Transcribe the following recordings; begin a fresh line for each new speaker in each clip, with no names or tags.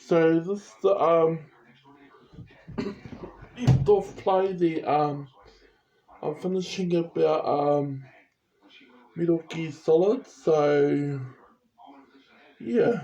So this is the left off play the I'm finishing about Metal Gear Solid, so yeah.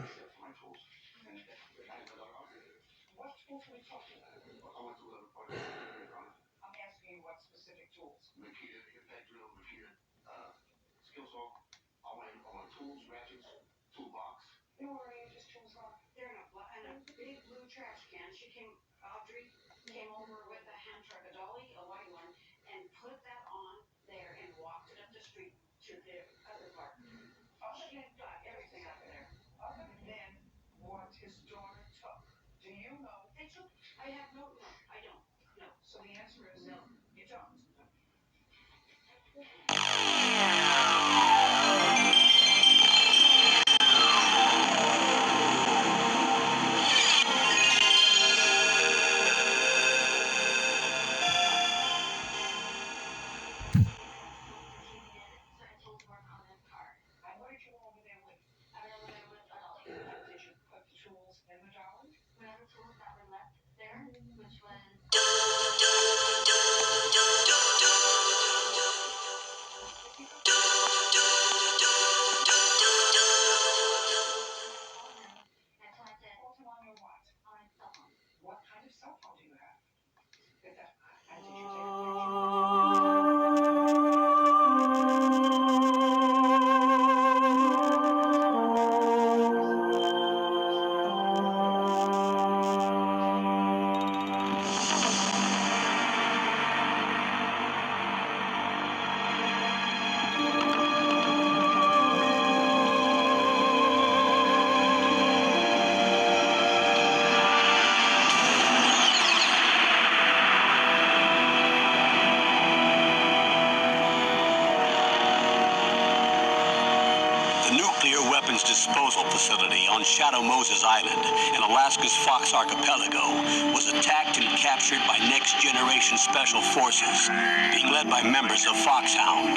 Disposal facility on Shadow Moses Island in Alaska's Fox Archipelago was attacked and captured by Next Generation Special Forces, being led by members of Foxhound.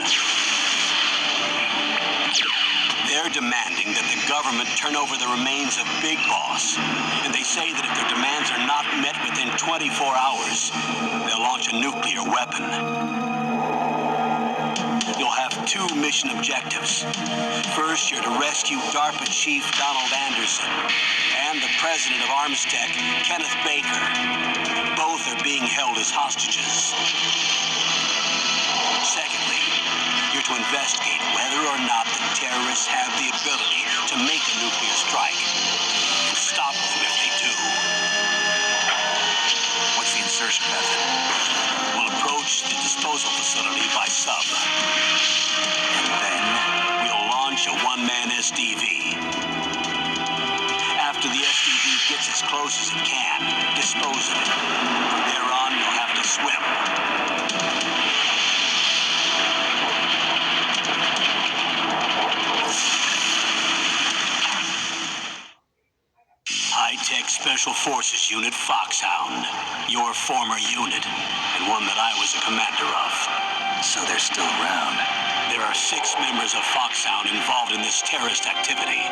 They're demanding that the government turn over the remains of Big Boss, and they say that if their demands are not met within 24 hours, they'll launch a nuclear weapon. You'll have two mission objectives. First, you're to rescue DARPA Chief Donald Anderson and the president of Armstech, Kenneth Baker. Both are being held as hostages. Secondly, you're to investigate whether or not the terrorists have the ability to make a nuclear strike and stop them if they do. What's the insertion method? We'll approach the disposal facility by sub. And then we'll launch a one-man SDV. After the SDV gets as close as it can, dispose of it. From there on, you'll have to swim. High-Tech Special Forces Unit Foxhound. Your former unit, and one that I was a commander of. So they're still around. There are 6 members of Foxhound involved in this terrorist activity.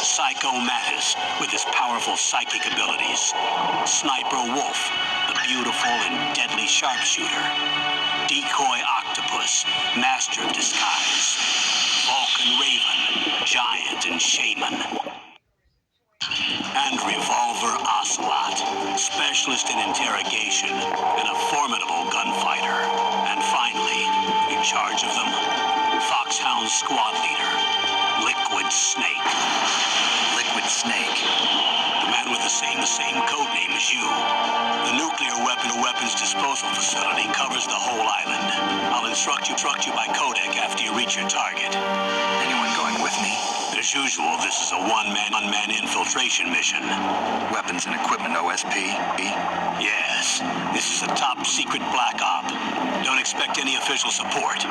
Psycho Mattis, with his powerful psychic abilities. Sniper Wolf, the beautiful and deadly sharpshooter. Decoy Octopus, master of disguise. Vulcan Raven, giant and shaman. And Revolver Ocelot, specialist in interrogation and a formidable gunfighter. And finally, in charge of them, Foxhound squad leader, Liquid Snake. Liquid Snake? The man with the same code name as you. The nuclear weapons disposal facility covers the whole island. I'll instruct you by codec after you reach your target. Anyone going with me? As usual, this is a one-man infiltration mission. Weapons and equipment OSP? Yes. This is a top-secret black op. Don't expect any official support.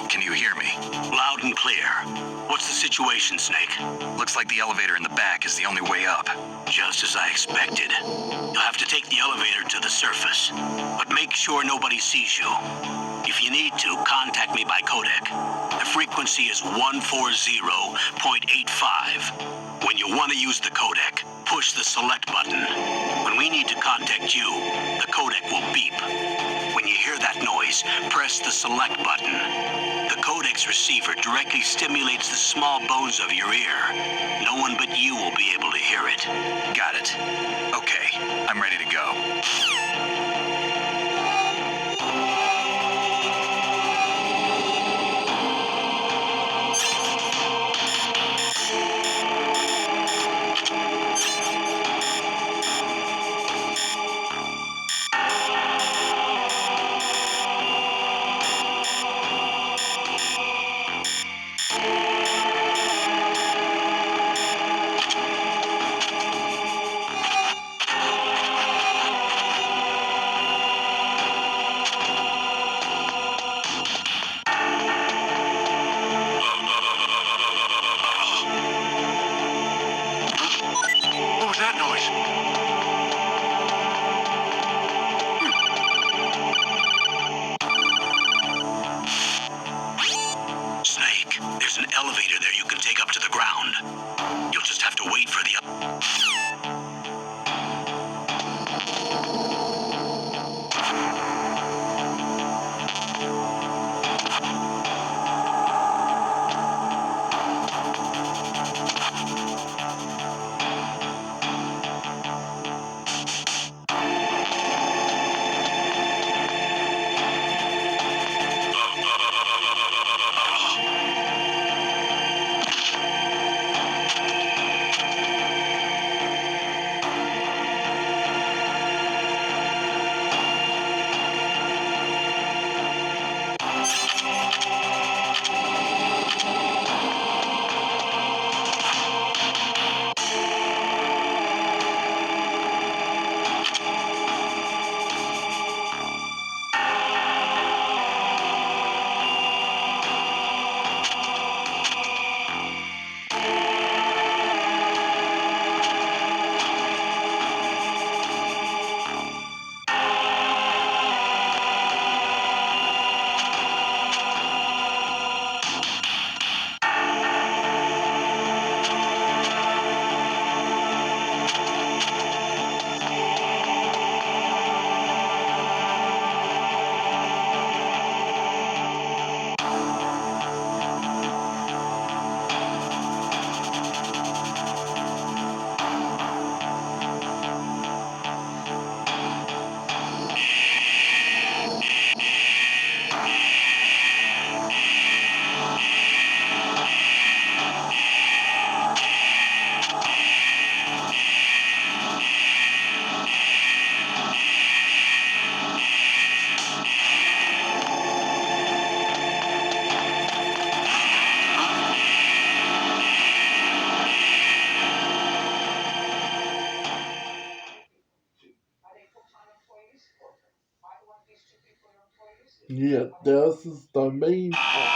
Can you hear me?
Loud and clear. What's the situation, Snake?
Looks like the elevator in the back is the only way up.
Just as I expected. You'll have to take the elevator to the surface, but make sure nobody sees you. If you need to, contact me by codec. The frequency is 140.85. When you want to use the codec, push the select button. When we need to contact you, the codec will beep. When you hear that noise, press the select button. The codec's receiver directly stimulates the small bones of your ear. No one but you will be able to hear it.
Got it. Okay, I'm ready to go. What was that noise?
Snake, there's an elevator there you can take up to the ground. You'll just have to wait for the...
Yeah, this is the main part.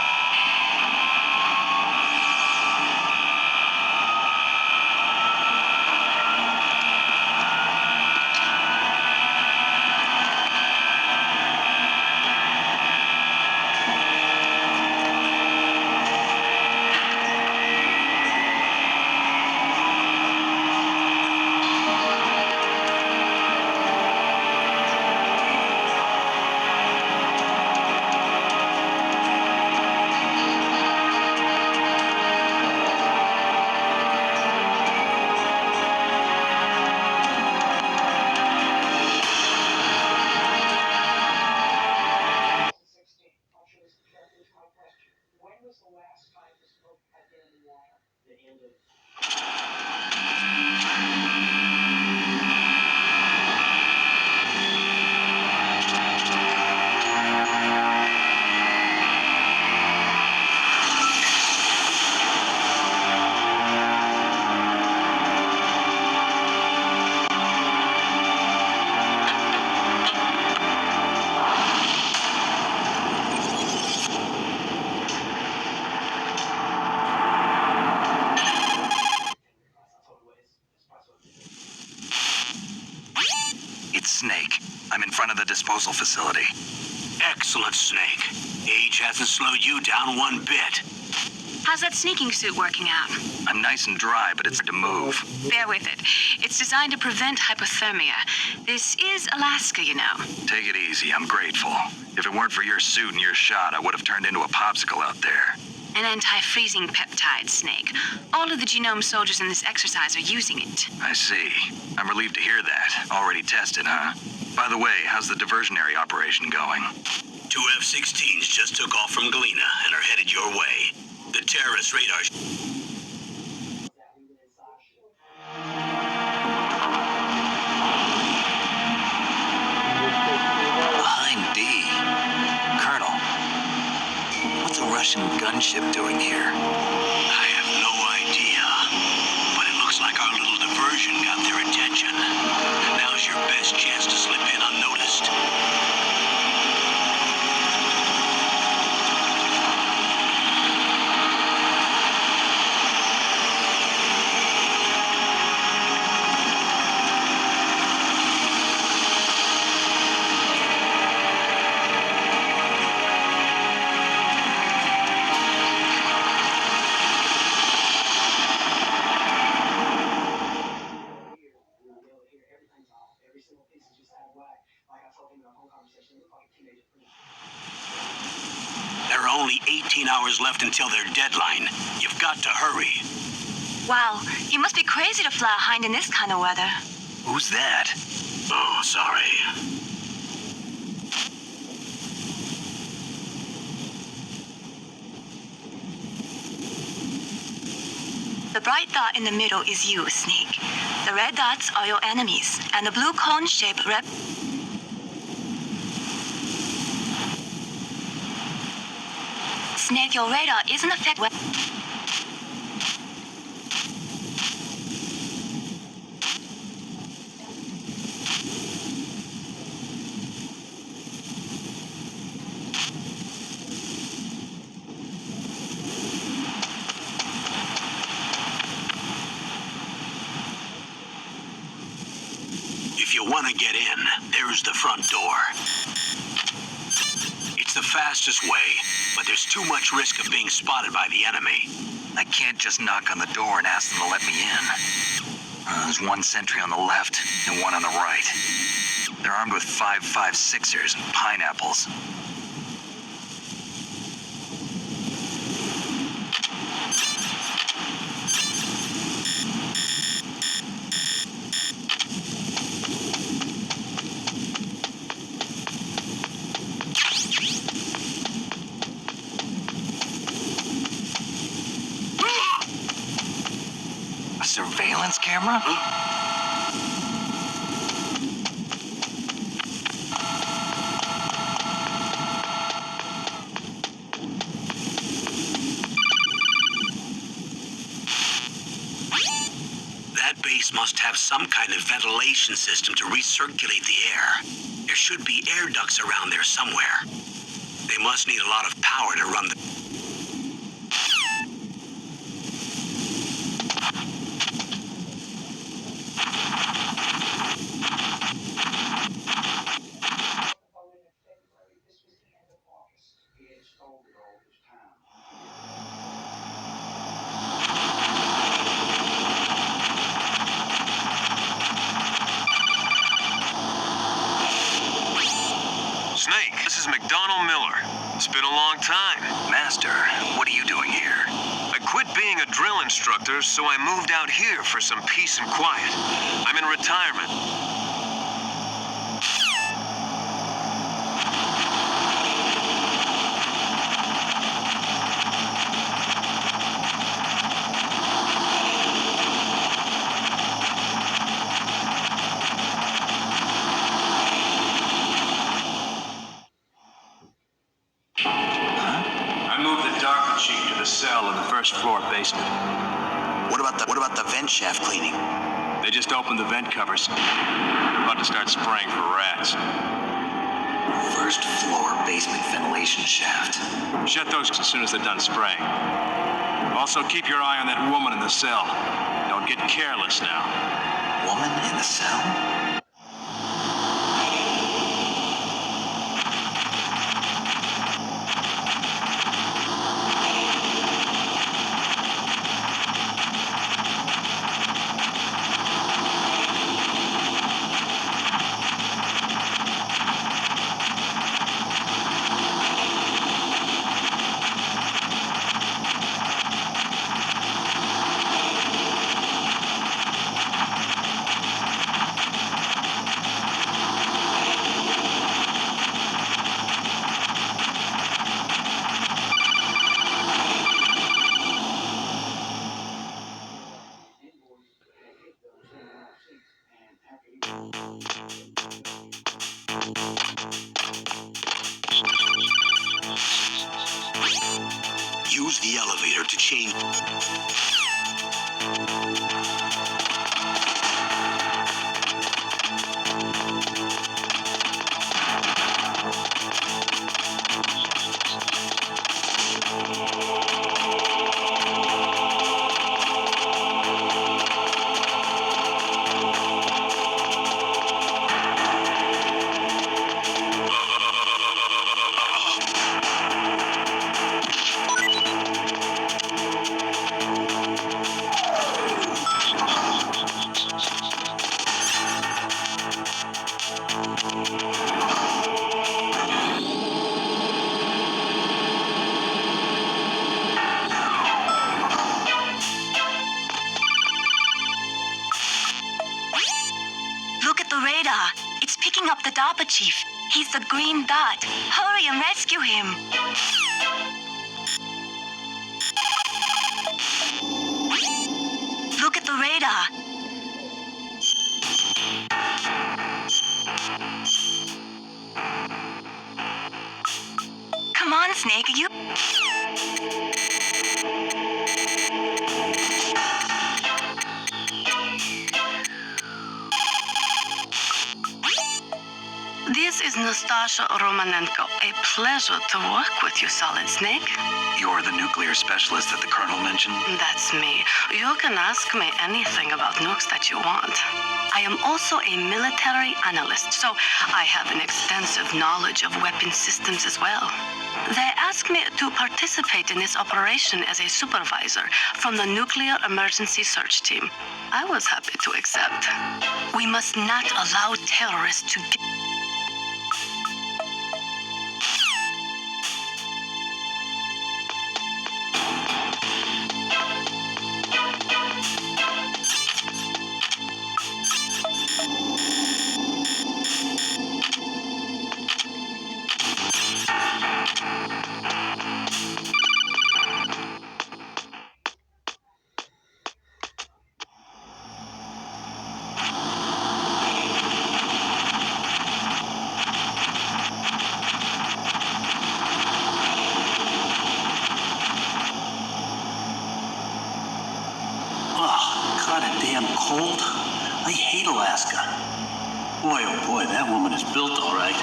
disposal facility.
Excellent, Snake. Age hasn't slowed you down one bit.
How's that sneaking suit working out?
I'm nice and dry, but it's hard to move.
Bear with it. It's designed to prevent hypothermia. This is Alaska, you know.
Take it easy, I'm grateful. If it weren't for your suit and your shot, I would have turned into a popsicle out there.
An anti-freezing peptide, Snake. All of the genome soldiers in this exercise are using it.
I see. I'm relieved to hear that. Already tested, huh? By the way, how's the diversionary operation going?
2 F-16s just took off from Galena and are headed your way. The terrorist radar...
Behind D. Colonel, what's a Russian gunship doing here?
I have no idea, but it looks like our little diversion got their attention. Now's your best chance to slip in unnoticed. There are only 18 hours left until their deadline. You've got to hurry.
Wow, you must be crazy to fly a hind in this kind of weather.
Who's that?
Oh, sorry.
The bright dot in the middle is you, Snake. The red dots are your enemies, and the blue cone-shaped Snake, your radar isn't affected.
If you want to get in, there's the front door. It's the fastest way, but there's too much risk of being spotted by the enemy.
I can't just knock on the door and ask them to let me in. There's one sentry on the left and one on the right. They're armed with 5.56ers and pineapples. A surveillance camera?
That base must have some kind of ventilation system to recirculate the air. There should be air ducts around there somewhere. They must need a lot of power to run the...
Snake, this is McDonald Miller. It's been a long time.
Master, what are you doing here?
I quit being a drill instructor, so I moved out here for some peace and quiet. I'm in retirement. I moved the dark machine to the cell in the first floor basement.
What about the vent shaft cleaning?
They just opened the vent covers. They're about to start spraying for rats.
First floor basement ventilation shaft.
Shut those as soon as they're done spraying. Also, keep your eye on that woman in the cell. Don't get careless now.
Woman in the cell?
Use the elevator to change.
Look at the radar. It's picking up the DARPA chief. He's the green dot. Hurry and rescue him. Look at the radar. Come on, Snake. You...
This is Nastasha Romanenko. A pleasure to work with you, Solid Snake.
You're the nuclear specialist that the Colonel mentioned?
That's me. You can ask me anything about nukes that you want. I am also a military analyst, so I have an extensive knowledge of weapon systems as well. They asked me to participate in this operation as a supervisor from the Nuclear Emergency Search Team. I was happy to accept. We must not allow terrorists to get...
Damn cold. I hate Alaska. Boy, oh boy, that woman is built all right.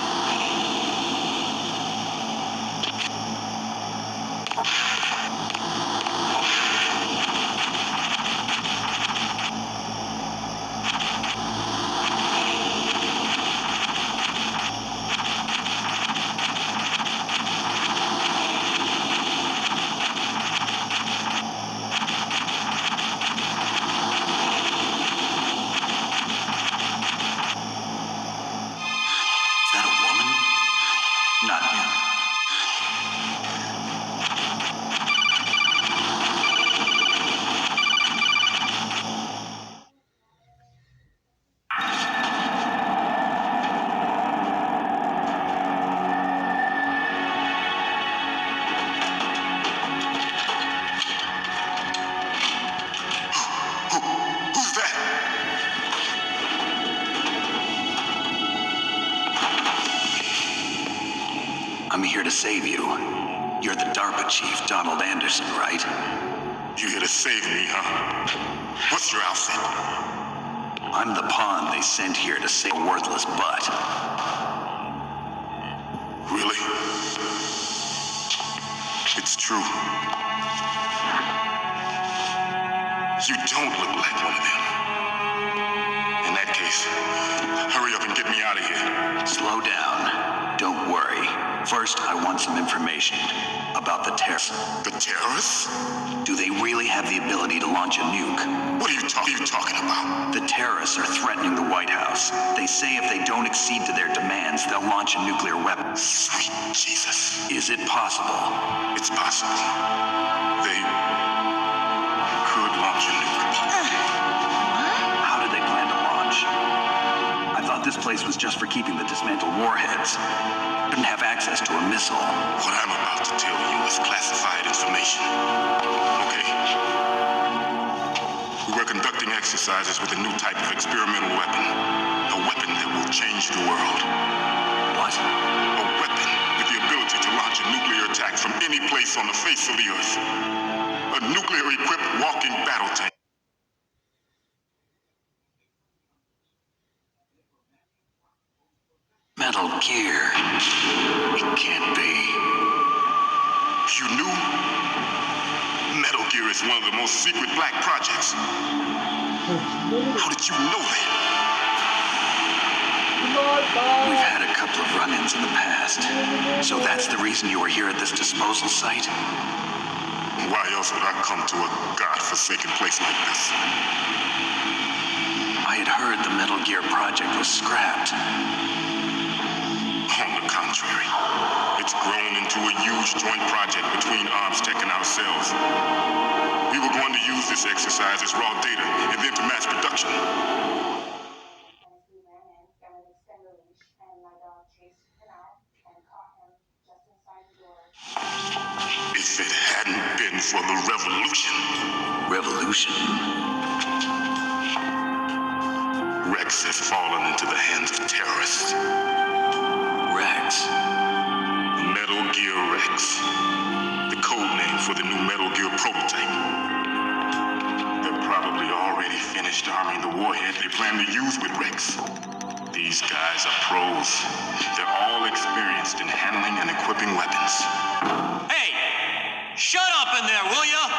Not him. Who's that? I'm here to save you. You're the DARPA chief, Donald Anderson, right?
You here to save me, huh? What's your outfit?
I'm the pawn they sent here to save a worthless butt.
Really? It's true. You don't look like one of them. In that case, hurry up and get me out of here.
Slow down. Don't worry. First, I want some information about the terrorists.
The terrorists?
Do they really have the ability to launch a nuke?
What are you talking about?
The terrorists are threatening the White House. They say if they don't accede to their demands, they'll launch a nuclear weapon.
Sweet Jesus.
Is it possible?
It's possible. They could launch a nuke.
How do they plan to launch? I thought this place was just for keeping the dismantled warheads. Didn't have access to a missile.
What I'm about to tell you is classified information. Okay? We were conducting exercises with a new type of experimental weapon. A weapon that will change the world.
What?
A weapon with the ability to launch a a nuclear attack from any place on the face of the earth. A nuclear-equipped walking battle tank.
Metal Gear. It can't be.
You knew? Metal Gear is one of the most secret black projects. How did you know that?
We've had a couple of run-ins in the past. So that's the reason you were here at this disposal site?
Why else would I come to a god-forsaken place like this?
I had heard the Metal Gear project was scrapped.
On the contrary, it's grown into a huge joint project between Arms Tech and ourselves. We were going to use this exercise as raw data and then to mass production. If it hadn't been for the revolution.
Revolution?
Rex has fallen into the hands of terrorists.
Rex?
Metal Gear Rex. The code name for the new Metal Gear prototype. They're probably already finished arming the warhead they plan to use with Rex. These guys are pros. They're all experienced in handling and equipping weapons.
Hey! Shut up in there, will ya?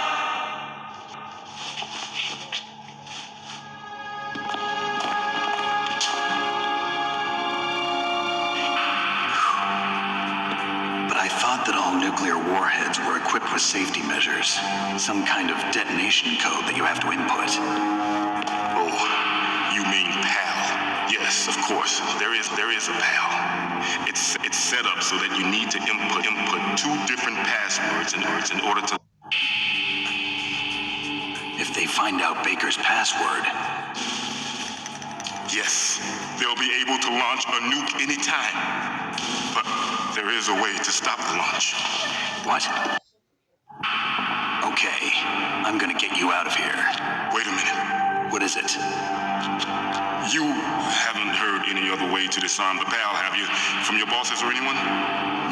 But I thought that all nuclear warheads were equipped with safety measures. Some kind of detonation code that you have to input.
Oh, you mean PAL? Yes, of course. There is a PAL. It's set up so that you need to input 2 different passwords in order to...
If they find out Baker's password...
Yes, they'll be able to launch a nuke anytime. But there is a way to stop the launch.
What? Okay, I'm gonna get you out of here.
Wait a minute.
What is it?
You haven't heard any other way to disarm the PAL, have you? From your bosses or anyone?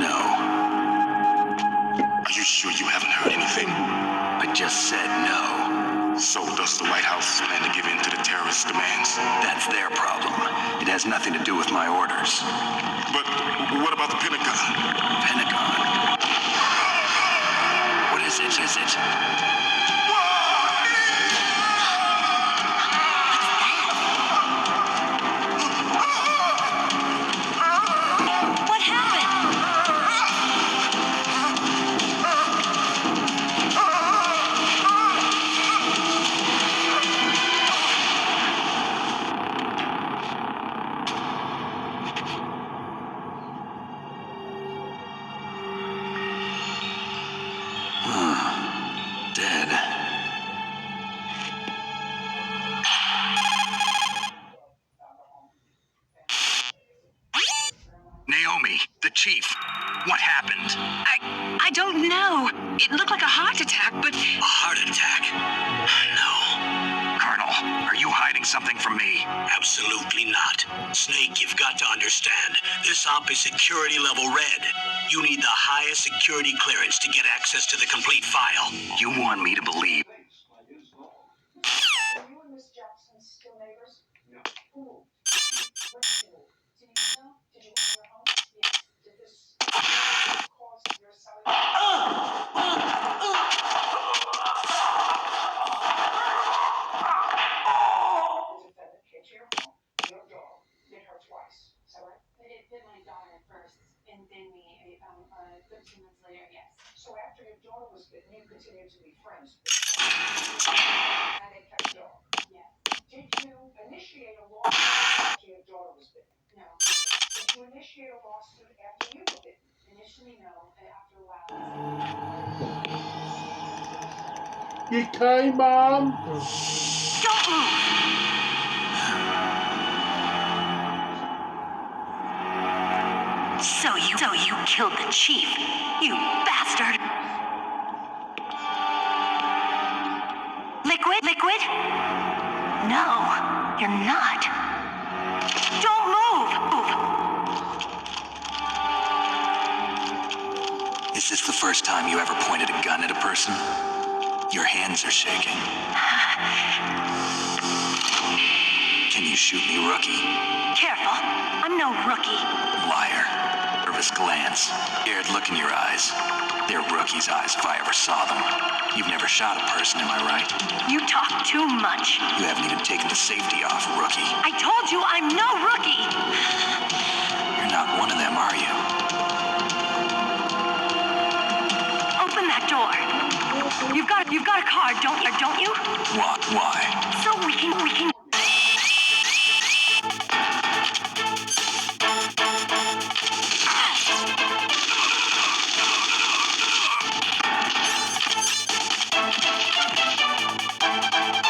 No.
Are you sure you haven't heard anything?
I just said no.
So does the White House plan to give in to the terrorist demands?
That's their problem. It has nothing to do with my orders.
But what about the Pentagon?
Pentagon? What is it? Is it?
What happened?
Dead. Naomi, the chief. What happened?
I don't know. It looked like a heart attack, but...
A heart attack? No. Colonel, are you hiding something from me?
Absolutely not. Snake, you've got to understand. This op is security level red. You need the highest security clearance to get access to the complete file.
You want me to believe?
You came on.
Don't move! So you killed the chief, you bastard! Liquid? No, you're not. Don't move!
the first time you ever pointed a gun at a person? Your hands are shaking. Can you shoot me, rookie?
Careful. I'm no rookie.
Liar. Nervous glance. Scared look in your eyes. They're rookie's eyes if I ever saw them. You've never shot a person, am I right?
You talk too much.
You haven't even taken the safety off, rookie.
I told you I'm no rookie.
You're not one of them, are you?
Open that door. You've got a card, don't you?
What? Why?
So we can.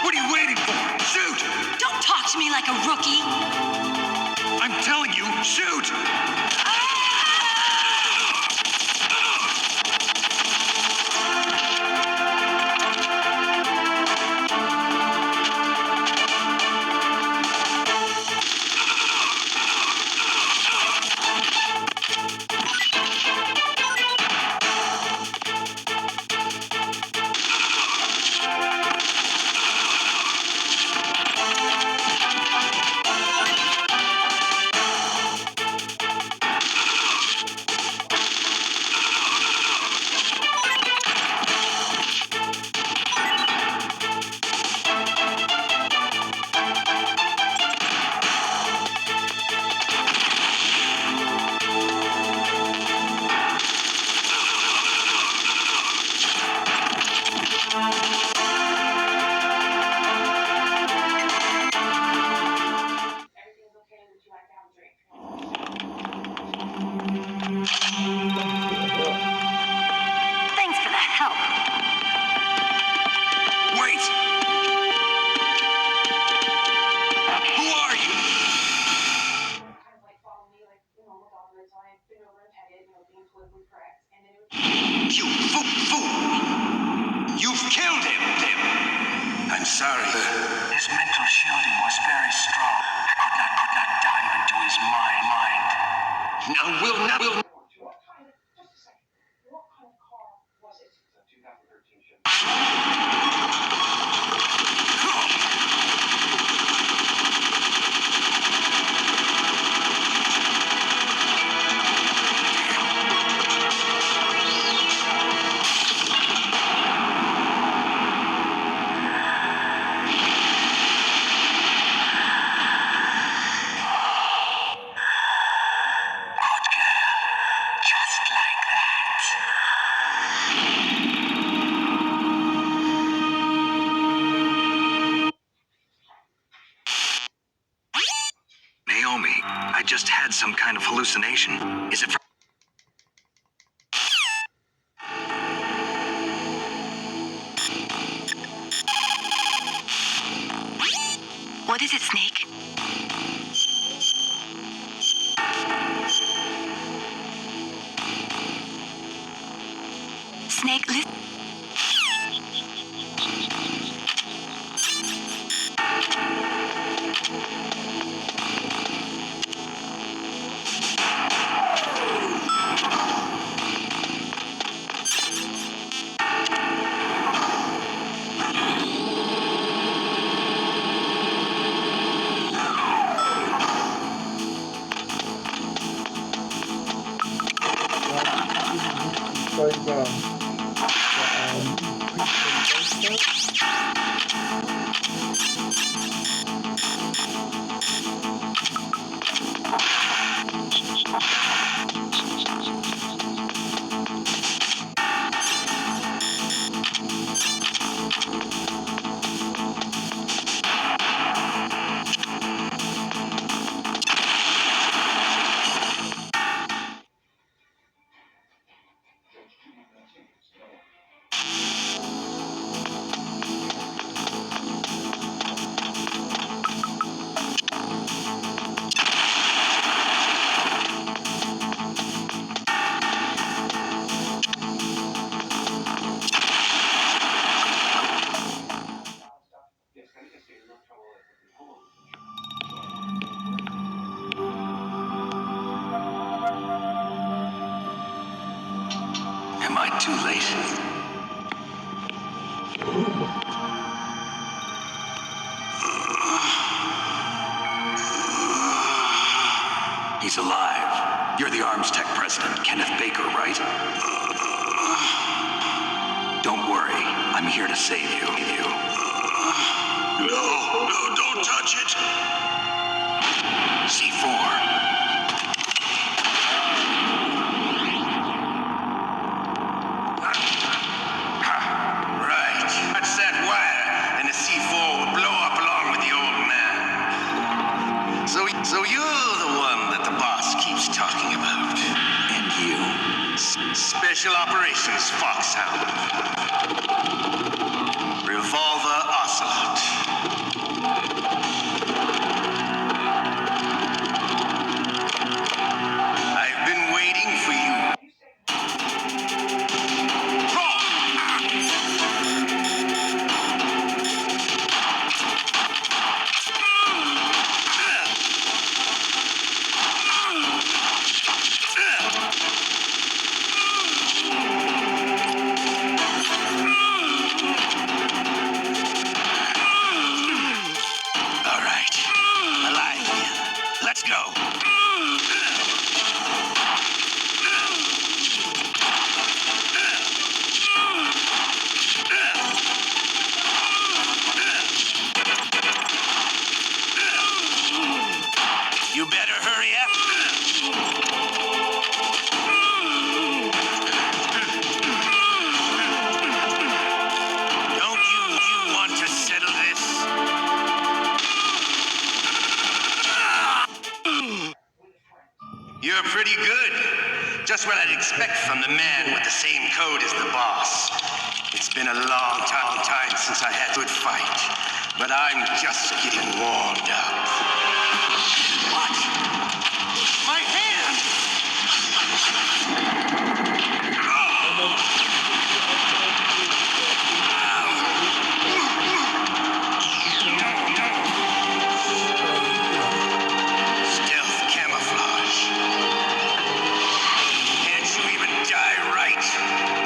What are you waiting for? Shoot!
Don't talk to me like a rookie.
I'm telling you, shoot!
Thanks for the help.
Wait! Who are you? You fool! You've killed him! I'm sorry.
His mental shielding was very strong. I could not dive into his mind.
Now we'll
Just like that.
Naomi, I just had some kind of hallucination. Is it from...
What is it, Snake? Snake, listen.
He's alive. You're the Arms Tech president, Kenneth Baker, right? Don't worry. I'm here to save you.
No, don't touch it.
C4.
Right. Touch that wire, and the C4 will blow up along with the old man. So you're the one that the boss keeps talking about.
And you.
Special Operations Foxhound. Revolver Ocelot. I've been waiting for you. All right. Alive again. Let's go. You better hurry up. Don't you want to settle this? You're pretty good. Just what I'd expect from the man with the same code as the boss. It's been a long time since I had a good fight, but I'm just getting warmed up. What? My hand! Stealth camouflage. Can't you even die right?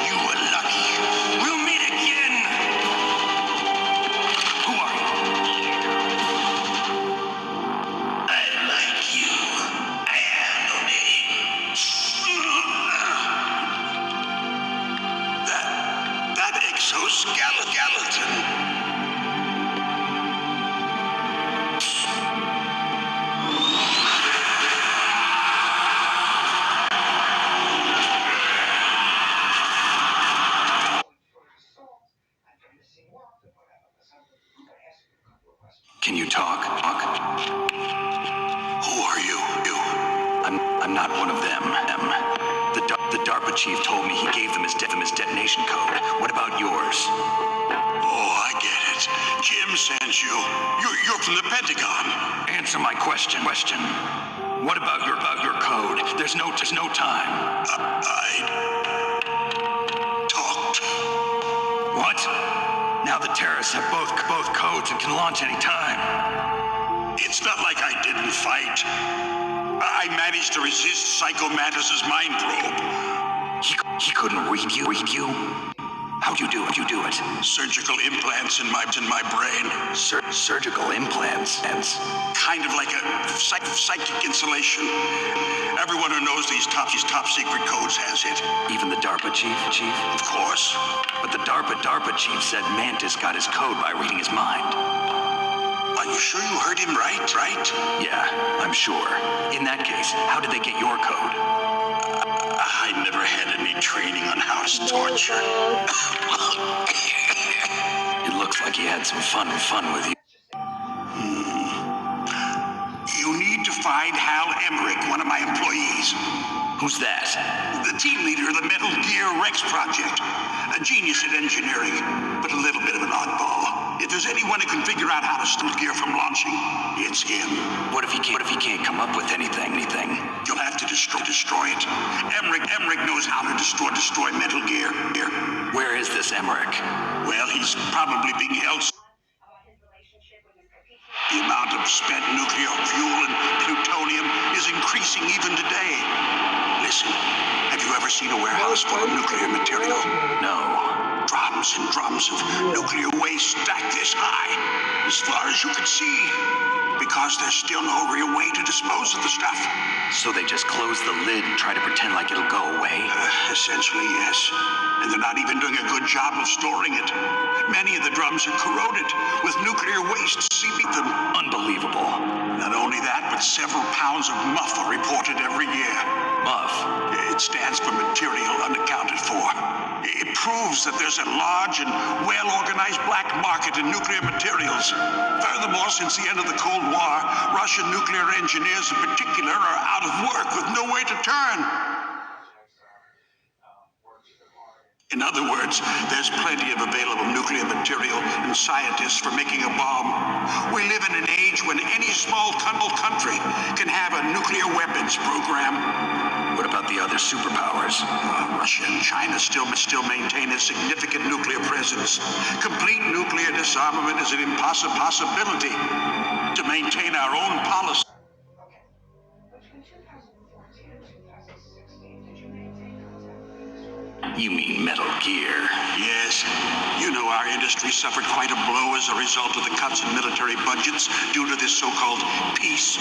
You were lucky. We'll meet again. Who are you? I like you. I have no name. That exoskeleton.
Can you talk?
Who are you?
I'm not one of them. The DARPA chief told me he gave them his detonation code. What about yours?
Oh, I get it. Jim sent you. You're from the Pentagon.
Answer my question. What about your code? There's no time.
I talked.
What? Now the terrorists have both codes and can launch any time.
It's not like I didn't fight. I managed to resist Psycho Mantis's mind probe.
He couldn't read you. How'd you do it?
Surgical implants in my brain.
Surgical implants?
Kind of like a psychic insulation. Everyone who knows these top secret codes has it.
Even the DARPA chief?
Of course.
But the DARPA chief said Mantis got his code by reading his mind.
Are you sure you heard him right?
Yeah, I'm sure. In that case, how did they get your code?
I never had any training on how to torture.
It looks like he had some fun with you.
You need to find Hal Emmerich, one of my employees.
Who's that?
The team leader of the Metal Gear Rex project. A genius at engineering, but a little bit of an oddball. If there's anyone who can figure out how to stop gear from launching, it's him.
What if he can't come up with anything?
You'll have to destroy it. Emmerich knows how to destroy Metal Gear.
Where is this Emmerich?
Well, he's probably being held. The amount of spent nuclear fuel and plutonium is increasing even today. Listen, have you ever seen a warehouse full of nuclear material?
No.
Drop
drums of nuclear waste stacked this high, as far as you can see, because there's still no real way to dispose of the stuff.
So they just close the lid and try to pretend like it'll go away?
Essentially, yes. And they're not even doing a good job of storing it. Many of the drums are corroded, with nuclear waste seeping them.
Unbelievable.
Not only that, but several pounds of muff are reported every year.
Muff?
It stands for material unaccounted for. It proves that there's a large and well-organized black market in nuclear materials. Furthermore, since the end of the Cold War, Russian nuclear engineers in particular are out of work with no way to turn. In other words, there's plenty of available nuclear material and scientists for making a bomb. We live in an age when any small country can have a nuclear weapons program.
What about the other superpowers?
Russia and China still maintain a significant nuclear presence. Complete nuclear disarmament is an impossibility to maintain our own policy.
You mean Metal Gear?
Yes. You know our industry suffered quite a blow as a result of the cuts in military budgets due to this so-called peace.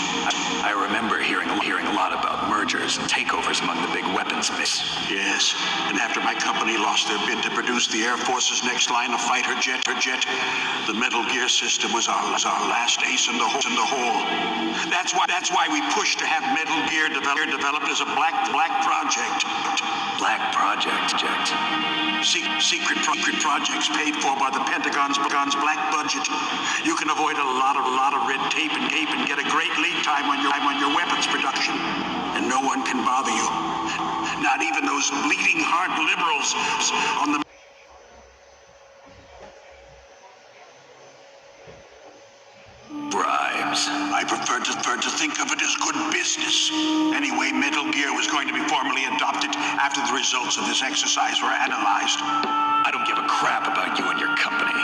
I remember hearing a lot about mergers and takeovers among the big weapons base.
Yes. And after my company lost their bid to produce the Air Force's next line of fighter jet, the Metal Gear system was our last ace in the hole. That's why we pushed to have Metal Gear developed as a black project.
Black project?
Secret projects paid for by the Pentagon's black budget. You can avoid a lot of red tape and get a great lead time on your weapons production, and no one can bother you. Not even those bleeding heart liberals on the.
Bribes.
I prefer to think of it as good business. Anyway, Metal Gear was going to be formally adopted after the results of this exercise were analyzed.
I don't give a crap about you and your company.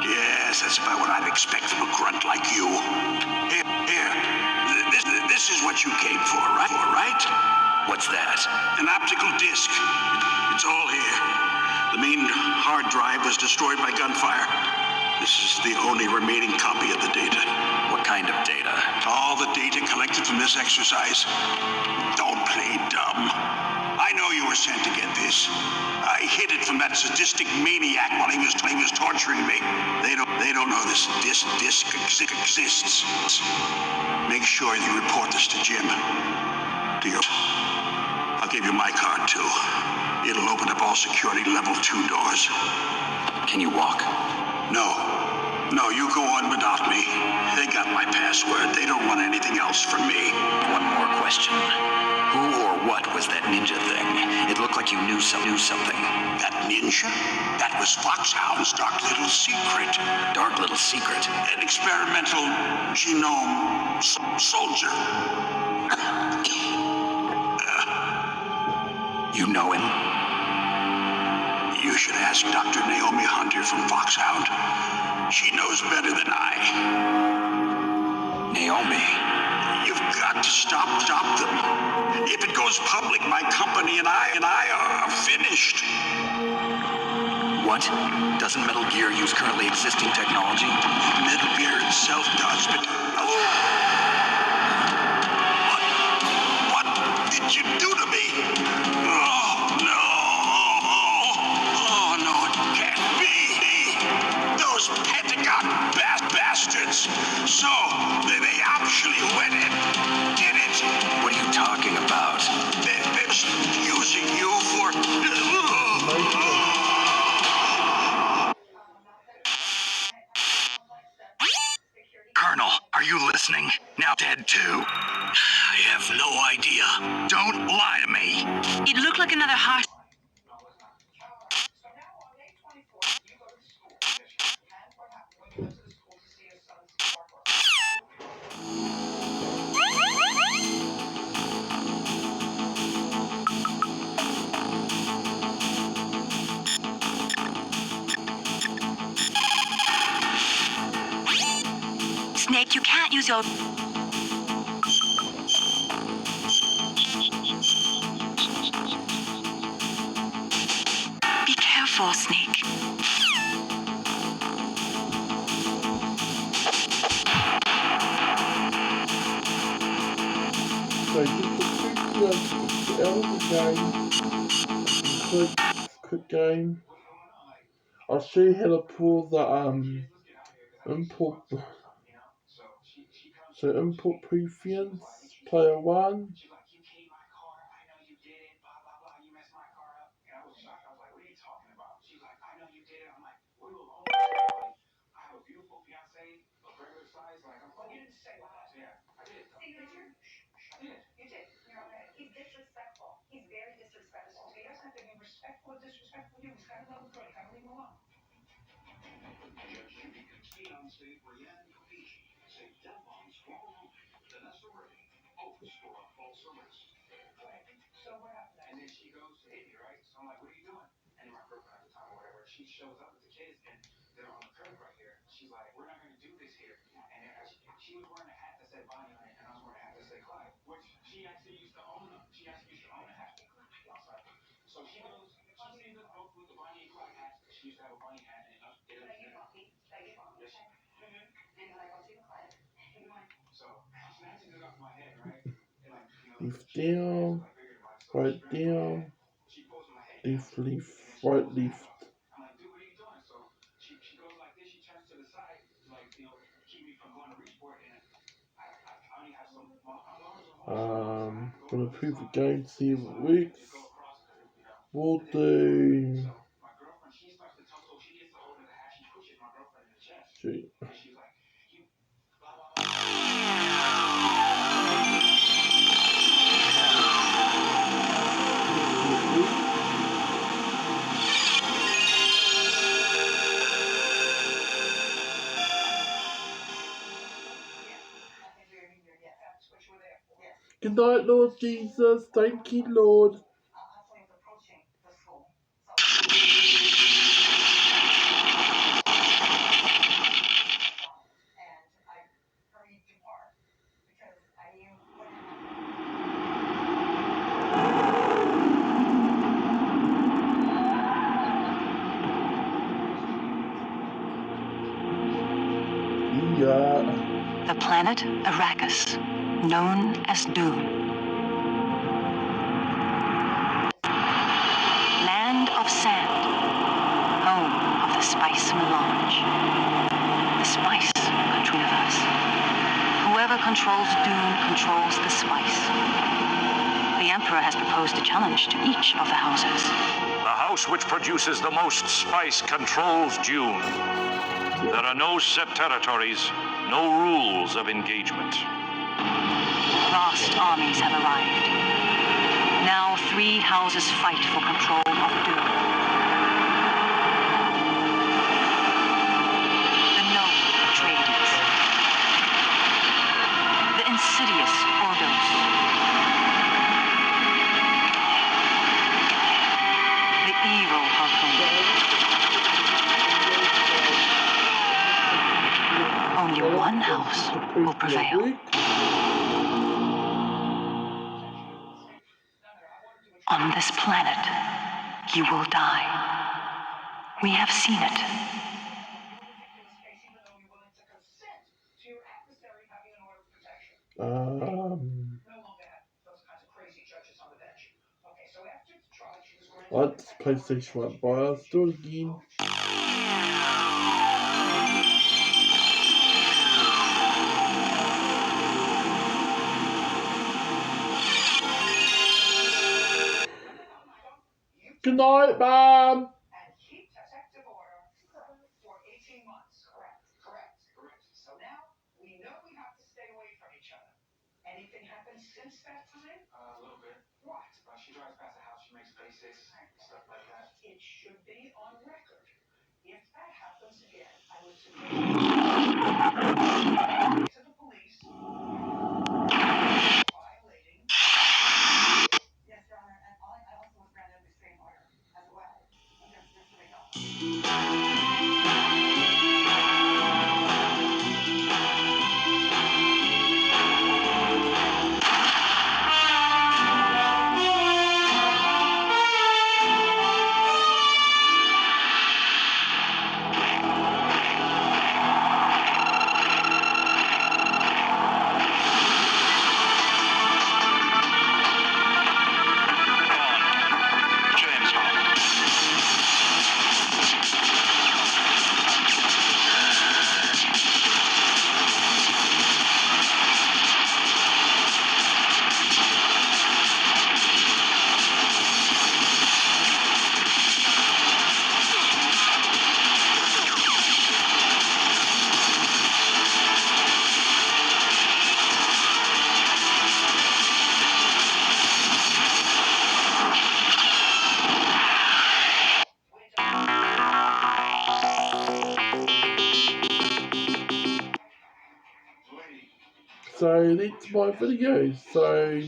Yes, that's about what I'd expect from a grunt like you. Here. This is what you came for, right?
What's that?
An optical disc. It's all here. The main hard drive was destroyed by gunfire. This is the only remaining copy of the data.
What kind of data?
All the data collected from this exercise. Don't play dumb. I know you were sent to get this. I hid it from that sadistic maniac while he was torturing me. They don't know this disc exists. Make sure you report this to Jim. I'll give you my card too. It'll open up all security level 2 doors.
Can you walk?
No, you go on without me. They got my password. They don't want anything else from me.
One more question. Who or what was that ninja thing? It looked like you knew something.
That ninja? That was Foxhound's dark little secret.
Dark little secret?
An experimental genome soldier.
You know him?
You should ask Dr. Naomi Hunter from Foxhound. She knows better than I.
Naomi?
You've got to stop them. If it goes public, my company and I are finished.
What? Doesn't Metal Gear use currently existing technology?
Metal Gear itself does, but... What did you do to me? Oh, no. Oh, no, it can't be. Those Pentagon bastards. So, they actually went and did it.
What are you talking about?
They're using you for...
Colonel, are you listening? Now dead too.
I have no idea.
Don't lie to me.
It looked like another heart. Snake, you can't use your... Be careful. careful, Snake.
So you can the elder game. Quick game. I'll show you how to pull the input. So input preference, player 1. Left down, right down, left, right, left. Gonna prove the game, see if it works. We'll do. Shoot. Good night, Lord Jesus. Thank you, Lord. Yeah.
The planet Arrakis, known as Dune. Land of sand, home of the spice melange. The spice universe. Whoever controls Dune controls the spice. The Emperor has proposed a challenge to each of the houses.
The house which produces the most spice controls Dune. There are no set territories, no rules of engagement.
Vast armies have arrived. Now 3 houses fight for control of Dune. The known Atreides. The insidious Ordos. The evil Harkonnen. Only one house will prevail. On this planet, you will die. We have seen it.
Let's PlayStation 1 BIOS. Do it again. Good night, Mom. So that's my video. So